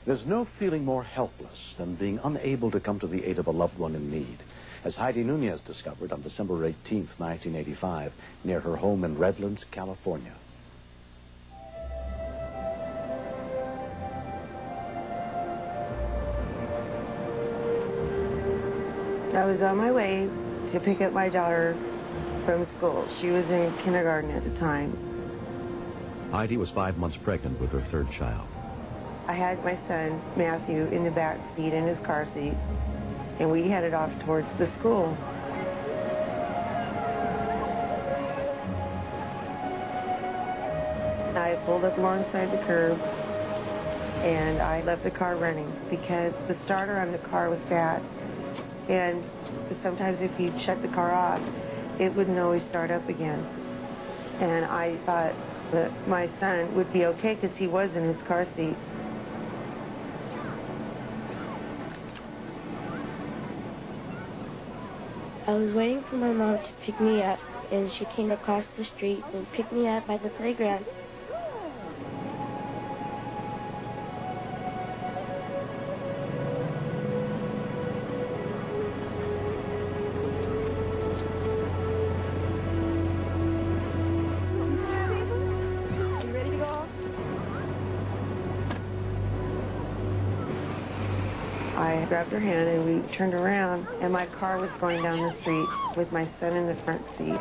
There's no feeling more helpless than being unable to come to the aid of a loved one in need, as Heidi Nunez discovered on December 18th, 1985, near her home in Redlands, California. I was on my way to pick up my daughter from school. She was in kindergarten at the time. Heidi was 5 months pregnant with her third child. I had my son, Matthew, in the back seat in his car seat, and we headed off towards the school. I pulled up alongside the curb, and I left the car running because the starter on the car was bad. And sometimes if you shut the car off, it wouldn't always start up again. And I thought that my son would be okay because he was in his car seat. I was waiting for my mom to pick me up, and she came across the street and picked me up by the playground. I grabbed her hand and we turned around, and my car was going down the street with my son in the front seat.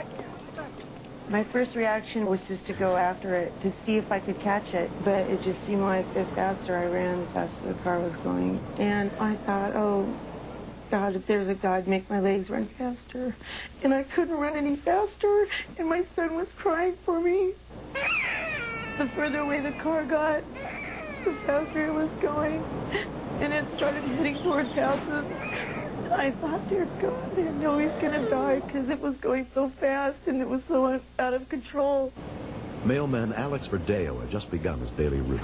My first reaction was just to go after it, to see if I could catch it, but it just seemed like the faster I ran, the faster the car was going. And I thought, oh, God, if there's a God, make my legs run faster. And I couldn't run any faster, and my son was crying for me. The further away the car got, the faster it was going. And it started heading towards houses. And I thought, dear God, I know he's going to die because it was going so fast and it was so out of control. Mailman Alex Verdeo had just begun his daily route.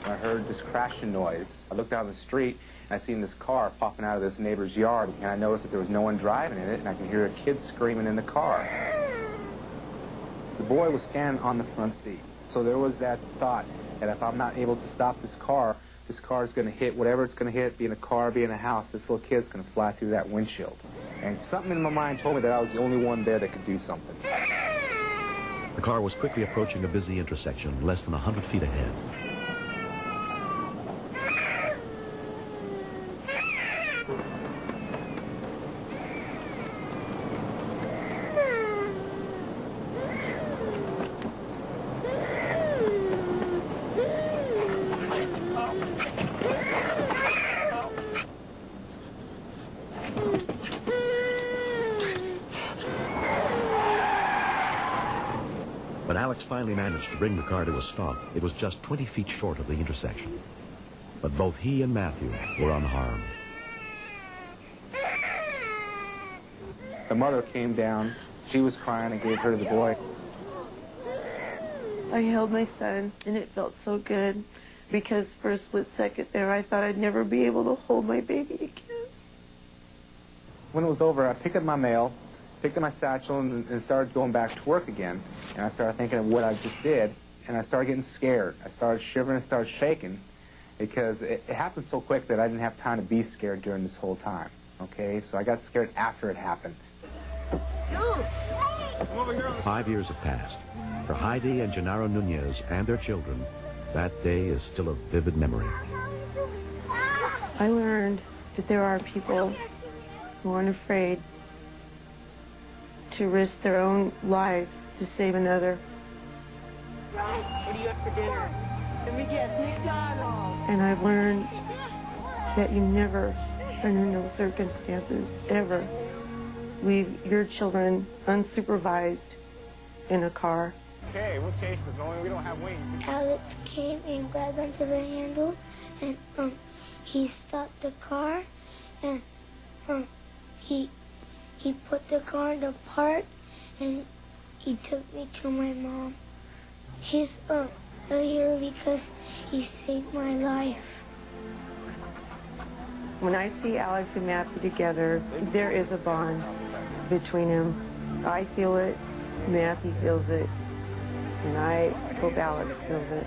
I heard this crashing noise. I looked down the street and I seen this car popping out of this neighbor's yard, and I noticed that there was no one driving in it, and I could hear a kid screaming in the car. The boy was standing on the front seat. So there was that thought that if I'm not able to stop this car is going to hit whatever it's going to hit, being a car, being a house. This little kid's going to fly through that windshield. And something in my mind told me that I was the only one there that could do something. The car was quickly approaching a busy intersection, less than 100 feet ahead. When Alex finally managed to bring the car to a stop, it was just 20 feet short of the intersection. But both he and Matthew were unharmed. The mother came down. She was crying and gave her to the boy. I held my son, and it felt so good because for a split second there, I thought I'd never be able to hold my baby again. When it was over, I picked up my mail, picked up my satchel, and started going back to work again. And I started thinking of what I just did, and I started getting scared. I started shivering and started shaking because it happened so quick that I didn't have time to be scared during this whole time, okay? So I got scared after it happened. 5 years have passed. For Heidi and Gennaro Nunez and their children, that day is still a vivid memory. I learned that there are people who aren't afraid to risk their own life to save another. What do you have for dinner? Let me get McDonald's. And I've learned that you never, under no circumstances, ever leave your children unsupervised in a car. Okay, we'll chase this, only we don't have wings. Alex came and grabbed onto the handle, and he stopped the car, and he put the car in the park, and he took me to my mom. He's here because he saved my life. When I see Alex and Matthew together, there is a bond between them. I feel it, Matthew feels it, and I hope Alex feels it.